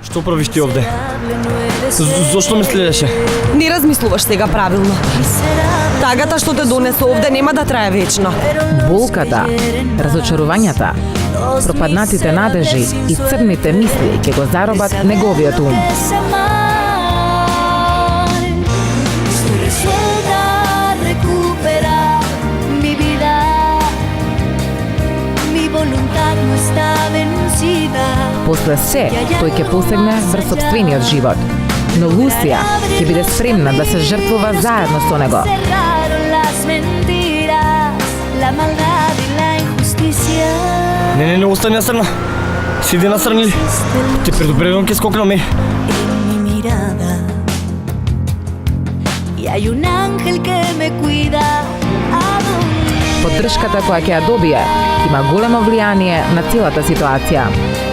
Што правиш ти овде? Зошто ме следеше? Не размислуваш сега правилно. Тагата што те донесе овде нема да трае вечно. Болката, разочарувањата, пропаднатите надежи и црните мисли ќе го заробат неговиот ум. После се, тој ќе посегне врз сопствениот живот. Но Лусија ќе биде спремна да се жртвува заедно со него. Не, остани насрна. Сиди насрна или? Те предупредувам, ќе скокнаме. Поддршката која ќе ја добие има големо влијание на целата ситуација.